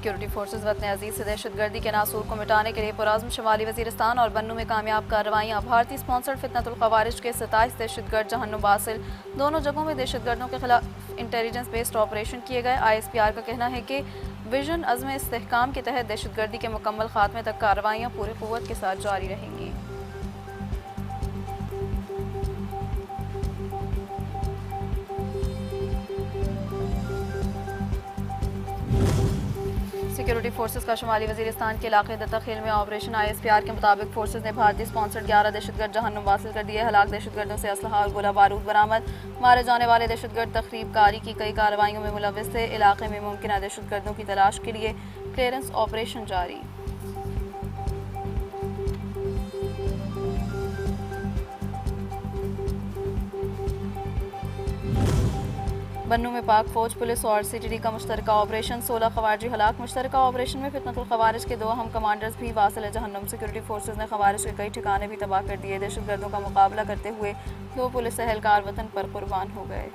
Security forces वतन अजीज से दहशतगर्दी के नासूर को मिटाने के लिए पुराज़्म शुमाली वज़ीरिस्तान और बन्नू में कामयाब कार्रवाइयाँ। भारतीय स्पॉन्सर्ड फितनतुल ख़वारिज के 27 दहशतगर्द जहन्नुम बासिल। दोनों जगहों में दहशतगर्दों के खिलाफ इंटेलिजेंस बेस्ड ऑपरेशन किए गए। ISPR का कहना है कि विजन अज़्म इस्तेहकाम के तहत दहशतगर्दी के मुकम्मल खात्मे तक कार्रवाइयाँ पूरी क़ुव्वत के साथ जारी रहेंगी। सिक्योरिटी फोर्सेज का शुमाली वज़ीरिस्तान के इलाके दत्ताखेल में ऑपरेशन। ISPR के मुताबिक फोर्सेज ने भारतीय स्पॉन्सर्ड 11 दहशतगर्द जहन्नुम हासिल कर दिए। हलाक दहशतगर्दों से असलहा और गोला बारूद बरामद। मारे जाने वाले दहशतगर्द तखरीबकारी की कई कार्रवाइयों में मुलव्वस थे। इलाके में मुमकिन दहशतगर्दों की तलाश के लिए क्लियरेंस ऑपरेशन जारी। बन्नू में पाक फौज, पुलिस और CTD का मुश्तरका ऑपरेशन। 16 खवारिजी हलाक। मुश्तरका ऑपरेशन में फितनतुल ख़वारिज के 2 अहम कमांडर्स भी वासिल जहन्नुम। सिक्योरिटी फोर्सेज ने खवारिज के कई ठिकाने भी तबाह कर दिए। दहशतगर्दों का मुकाबला करते हुए 2 पुलिस एहलकार वतन पर कुर्बान हो गए।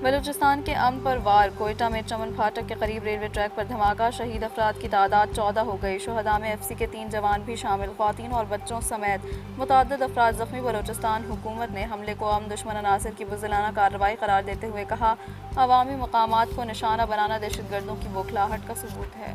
बलूचिस्तान के अमन पर वार। कोयटा में चमन फाटक के करीब रेलवे ट्रैक पर धमाका। शहीद अफराद की तादाद 14 हो गई। शुहदा में FC के 3 जवान भी शामिल। ख्वातीन और बच्चों समेत मुतअद्दिद अफराद जख्मी। बलूचिस्तान हुकूमत ने हमले को अमन दुश्मन अनासिर की बुज़दिलाना कार्रवाई करार देते हुए कहा, अवामी मकामात को निशाना बनाना दहशतगर्दों की बौखलाहट का सबूत है।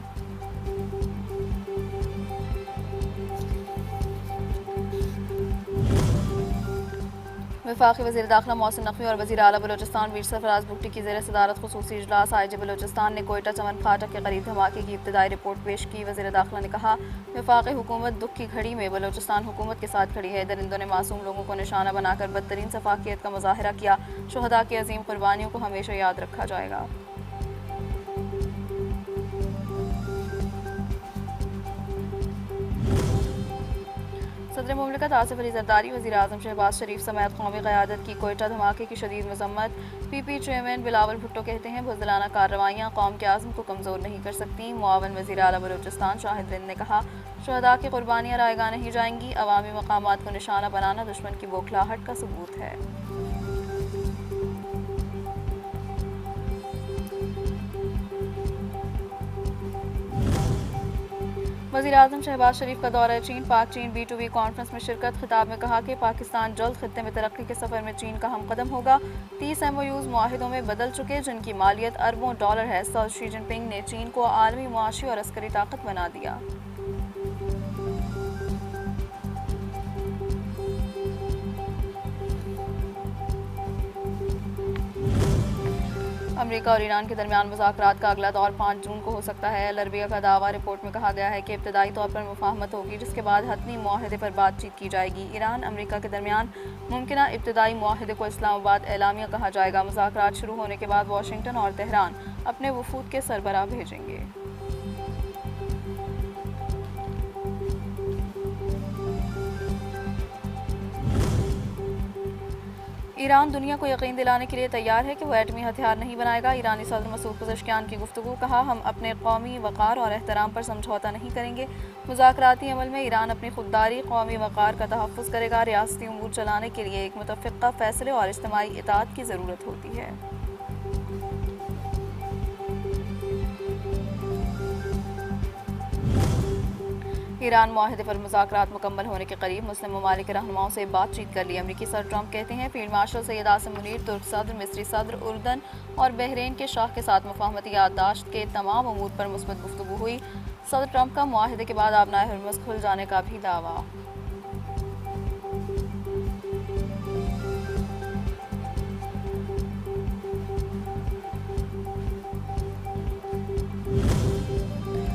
वफाकी वज़ीर दाखिला मोहसिन नकवी और वज़ीर आला बलूचिस्तान वीर सरफराज भुट्टी की ज़ेर सदारत खुसूसी इजलास। IG बलूचिस्तान ने कोयटा चमन फाटक के करीब धमाके की इब्तदाई रिपोर्ट पेश की। वज़ीर दाखिला ने कहा, वफाकी हुकूमत दुख की घड़ी में बलूचिस्तान हुकूमत के साथ खड़ी है। दरिंदों ने मासूम लोगों को निशाना बनाकर बदतरीन सफाकियत का मुजाहरा किया। शुहदा की अजीम कुर्बानियों को हमेशा याद रखा जाएगा। सदर मुमलिकत आसिफ अली जरदारी, वज़ीर आज़म शहबाज शरीफ समेत कौमी क़यादत की कोयटा धमाके की शदीद मज़म्मत। PP चेयरमैन बिलावल भुट्टो कहते हैं, बुज़दिलाना कार्रवाइयाँ कौम के आज़म को कमज़ोर नहीं कर सकती। मुआवन वज़ीर आला बलूचिस्तान शाहिद बिन ने कहा, शुहदा की कुर्बानियाँ रायगा नहीं जाएंगी। अवामी मकामात को निशाना बनाना दुश्मन की बौखलाहट का सबूत है। वज़ीर आज़म शहबाज शरीफ का दौरा चीन। पाक चीन B2B कॉन्फ्रेंस में शिरकत। खिताब में कहा कि पाकिस्तान जल्द खित्ते में तरक्की के सफ़र में चीन का हम कदम होगा। 30 MOUs मुआहिदों में बदल चुके जिनकी मालियत अरबों डॉलर है। सदर शी जिनपिंग ने चीन को आलमी मुआशी और अस्करी ताकत बना दिया। अमेरिका और ईरान के दरमियान मुज़ाकरात का अगला दौर 5 जून को हो सकता है। अल अरबिया का दावा। रिपोर्ट में कहा गया है कि इब्तदाई तौर पर मुफाहमत होगी, जिसके बाद हतमी मुआहदे पर बातचीत की जाएगी। ईरान अमेरिका के दरमियान मुमकिना इब्तदाई मुआहदे को इस्लामाबाद एलामिया कहा जाएगा। मुज़ाकरात शुरू होने के बाद वाशिंगटन और तेहरान अपने वफूद के सरबराह भेजेंगे। ईरान दुनिया को यकीन दिलाने के लिए तैयार है कि वह एटमी हथियार नहीं बनाएगा। ईरानी सदर मसूद पज़ेश्कियान की गुफ्तगू। कहा, हम अपने कौमी वक़ार और एहतराम पर समझौता नहीं करेंगे। मुज़ाकराती अमल में ईरान अपनी खुददारी, कौमी वक़ार का तहफ़्फ़ुज़ करेगा। रियासती उमूर चलाने के लिए एक मुतफ़िक़ा फ़ैसले और इज्तिमाई इताअत की ज़रूरत होती है। ईरान मुआहदे पर मुज़ाकरात मुकम्मल होने के करीब। मुस्लिम ममालिक के रहनुमाओं से बातचीत कर ली। अमरीकी सदर ट्रंप कहते हैं, फील्ड मार्शल सैयद आसिम मुनीर, तुर्क सदर, मिस्री सदर, उर्दन और बहरीन के शाह के साथ मुफाहमती याददाश्त के तमाम अमूर पर मुस्बत गुफ्तगू हुई। सदर ट्रंप का मुआहदे के बाद आबनाए हुर्मुज़ खुल जाने का भी दावा।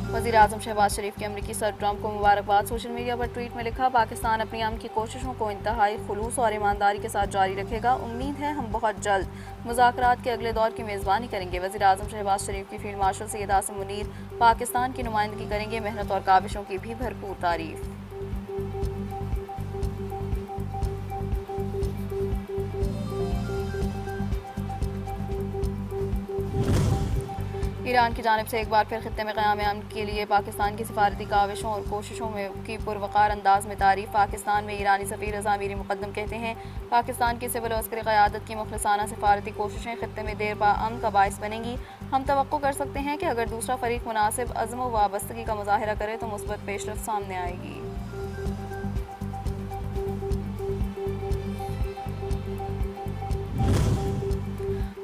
वज़ीर आज़म शहबाज शरीफ के अमरीकी सदर ट्रंप को मुबारकबाद। सोशल मीडिया पर ट्वीट में लिखा, पाकिस्तान अपनी अमन की कोशिशों को इंतहाई खुलूस और ईमानदारी के साथ जारी रखेगा। उम्मीद है हम बहुत जल्द मुज़ाकरात के अगले दौर की मेज़बानी करेंगे। वज़ीर आज़म शहबाज शरीफ की फील्ड मार्शल सैयद आसिम मुनीर पाकिस्तान की नुमाइंदगी करेंगे। मेहनत और काविशों की भी भरपूर तारीफ। ईरान की जानिब से एक बार फिर खित्ते में क़याम अमन के लिए पाकिस्तान की सिफारती काविशों और कोशिशों में की पुरवकार अंदाज में तारीफ। पाकिस्तान में ईरानी सफ़ीर रज़ा मीरी मुक़द्दम कहते हैं, पाकिस्तान की सिविल और अस्करी क़यादत की मुखलसाना सिफारती कोशिशें खित्ते में देर पा अमन का बाइस बनेंगी। हम तवक्को कर सकते हैं कि अगर दूसरा फरीक मुनासिब अज़्म व वाबस्तगी का मुज़ाहिरा करे तो मुस्बत पेशरफ़्त सामने आएगी।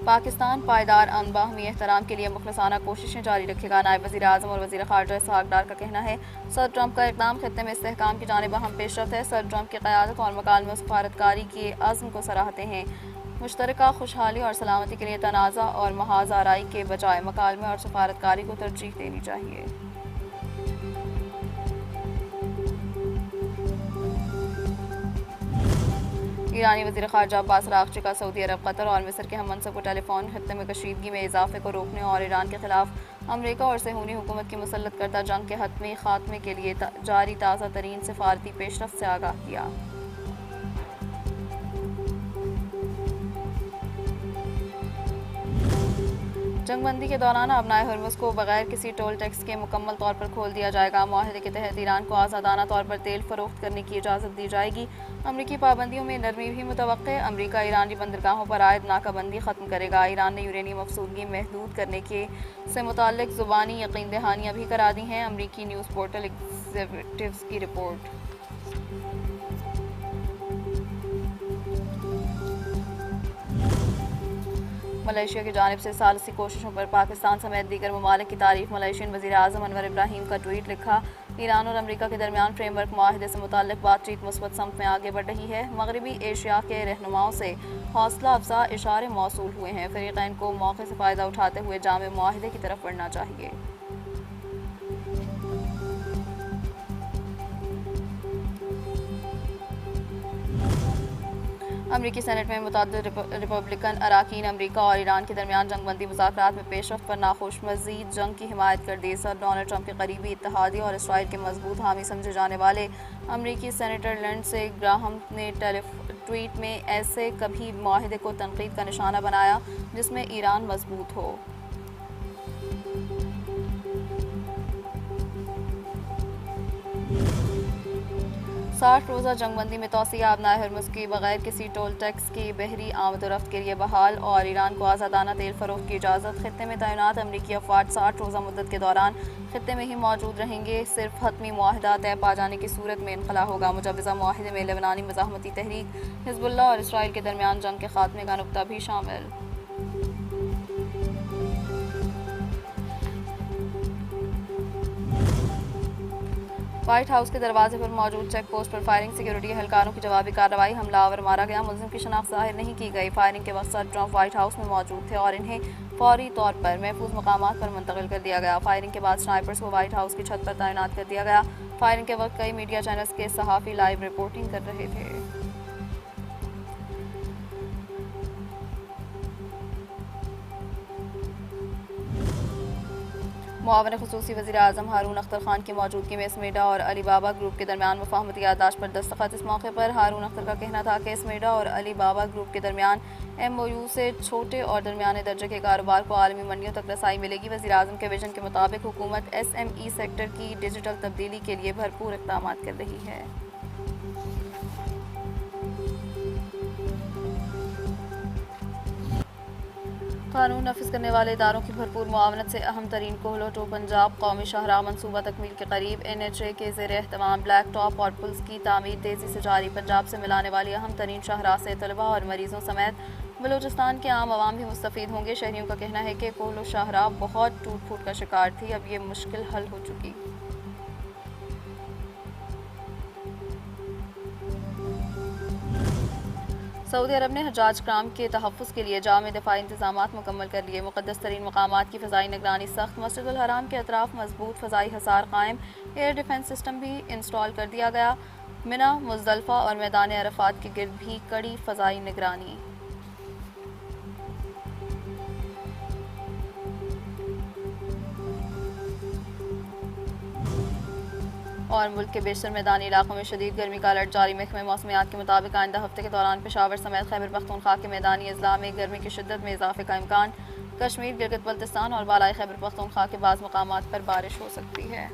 पाकिस्तान पायदार अमन बाहमी एहतराम के लिए मुखलसाना कोशिशें जारी रखेगा। नायब वज़ीर आज़म और वज़ीर ख़ारजा इसहाक़ डार का कहना है, सदर ट्रंप का इक़दाम खित्ते में इस्तेहकाम की जानिब अहम पेशरफ्त है। सदर ट्रंप की क़यादत और मकालमे सफारतकारी के अज़्म को सराहते हैं। मुश्तरका खुशहाली और सलामती के लिए तनाज़ा और महाज आराई के बजाय मकालमे और सफारतकारी को तरजीह देनी चाहिए। ईरानी वज़ीर ख़ारजा अब्बास अराग़ची का सऊदी अरब, कतर और मिस्र के हम मनसब को टेलीफोन खित्ते में कशीदगी में इजाफे को रोकने और ईरान के खिलाफ अमरीका और सहूनी हुकूमत की मुसल्लत करदा जंग के हतमी खात्मे के लिए जारी ताज़ा तरीन सिफारती पेशरफ्त से आगाह किया। जंगबंदी के दौरान अबनाए हुर्मुज़ को बगैर किसी टोल टैक्स के मुकम्मल तौर पर खोल दिया जाएगा। मुआहदे के तहत ईरान को आज़ादाना तौर पर तेल फरोख्त करने की इजाज़त दी जाएगी। अमरीकी पाबंदियों में नरमी भी मुतवक्के। अमरीका ईरानी बंदरगाहों पर आयद नाकाबंदी ख़त्म करेगा। ईरान ने यूरेनियम अफसूदगी महदूद करने के से मुताल्लिक़ ज़ुबानी यकीन दहानियाँ भी करा दी हैं। अमरीकी न्यूज़ पोर्टल एग्ज़ेक्टिव्स की रिपोर्ट। मलेशिया की जानिब से सालसी कोशिशों पर पाकिस्तान समेत दीगर ममालिक की तारीफ। मलेशियन वज़ीर आज़म अनवर इब्राहीम का ट्वीट लिखा, ईरान और अमरीका के दरमियान फ्रेमवर्क मुआहदे से मुताल्लिक़ बातचीत मुस्बत समत में आगे बढ़ रही है। मगरबी एशिया के रहनुमाओं से हौसला अफजा इशारे मौसूल हुए हैं। फ़रीक़ैन को मौके से फ़ायदा उठाते हुए जामे मुआहदे की तरफ बढ़ना चाहिए। अमरीकी सेनेट में मुतअद्दिद रिपब्लिकन अराकीन अमरीका और ईरान के दरमियान जंगबंदी मुज़ाकरात में पेशरफ्त पर नाखुश। मज़ीद जंग की हिमायत कर दी। सदर डोनाल्ड ट्रंप के करीबी इत्तेहादी और इसराइल के मजबूत हामी समझे जाने वाले अमरीकी सेनेटर लिंडसे ग्राहम ने ट्वीट में ऐसे कभी मुआहदे को तनकीद का निशाना बनाया जिसमें ईरान मजबूत हो। 60 रोज़ा जंगबंदी में तौसिया। अबनाए हुर्मुज़ की बगैर किसी टोल टैक्स की बहरी आमदोरफ्त के लिए बहाल और ईरान को आज़ादाना तेल फरोख्त की इजाज़त। खित्ते में तैनात अमरीकी अफवाज 60 रोज़ा मुद्दत के दौरान खित्ते में ही मौजूद रहेंगे। सिर्फ हतमी मुआहदा तय पा जाने की सूरत में इनखला होगा। मुजवज़ा मुआहदे में लेबनानी मज़ाहमती तहरीक, हिज़्बुल्लाह और इसराइल के दरमियान जंग के खात्मे का नुक्ता भी शामिल। व्हाइट हाउस के दरवाजे पर मौजूद चेक पोस्ट पर फायरिंग। सिक्योरिटी एहलकारों की जवाबी कार्रवाई। हमलावर मारा गया। मुलजिम की शनाख्त जाहिर नहीं की गई। फायरिंग के वक्त सदर ट्रंप व्हाइट हाउस में मौजूद थे और इन्हें फौरी तौर पर महफूज मकामात पर मुंतकिल कर दिया गया। फायरिंग के बाद स्नाइपर्स को व्हाइट हाउस की छत पर तैनात कर दिया गया। फायरिंग के वक्त कई मीडिया चैनल्स के सहाफ़ी लाइव रिपोर्टिंग कर रहे थे। मुआवन ख़ुसूसी वज़ीर आज़म हारून अख्तर ख़ान की मौजूदगी में स्मेडा और अली बाबा ग्रुप के दरमियान मुफ़ाहमती याददाश्त पर दस्तखत। इस मौके पर हारून अख्तर का कहना था कि स्मेडा और अली बाबा ग्रुप के दरमियान MOU से छोटे और दरमियाने दर्जे के कारोबार को आलमी मंडियों तक रसाई मिलेगी। वज़ीर आज़म के विजन के मुताबिक हुकूमत SME सेक्टर की डिजिटल तब्दीली के लिए भरपूर इक़दाम कर रही है। कानून नफिज करने वाले इदारों की भरपूर मुआवनत से अहम तरीन कोहलो टू पंजाब कौमी शाहराह मनसूबा तकमील के करीब। NHA के ज़ेर एहतमाम ब्लैक टॉप और पुल्स की तामीर तेज़ी से जारी। पंजाब से मिलाने वाली अहम तरीन शाहराह से तलबा और मरीजों समेत बलूचिस्तान के आम आवाम भी मुस्तफ़ीद होंगे। शहरियों का कहना है कि कोहलो शाहराह बहुत टूट फूट का शिकार थी, अब ये मुश्किल हल हो चुकी। सऊदी अरब ने हजाज कराम के तहफ़्फ़ुज़ के लिए जामे दिफ़ाई इंतज़ामात मुकम्मल कर लिए। मुक़द्दस तरीन मकामात की फ़ज़ाई निगरानी सख्त। मस्जिदुल हराम के अतराफ़ मजबूत फ़ज़ाई हसार कायम। एयर डिफेंस सिस्टम भी इंस्टॉल कर दिया गया। मिना, मुज़दलिफ़ा और मैदान अरफ़ात के गिर्द भी कड़ी फ़ज़ाई निगरानी। और मुल्क के बेशतर मैदानी इलाकों में शदीद गर्मी का अलर्ट जारी। महकमे मौसमियात के मुताबिक आइंदा हफ्ते के दौरान पेशावर समेत खैबर पख्तूनख्वा के मैदानी अजला में गर्मी की शिद्दत में इजाफे का इम्कान। कश्मीर, गिलगित बल्तिस्तान और बालाई खैबर पख्तूनख्वा के बाज़ मकामात पर बारिश हो सकती है।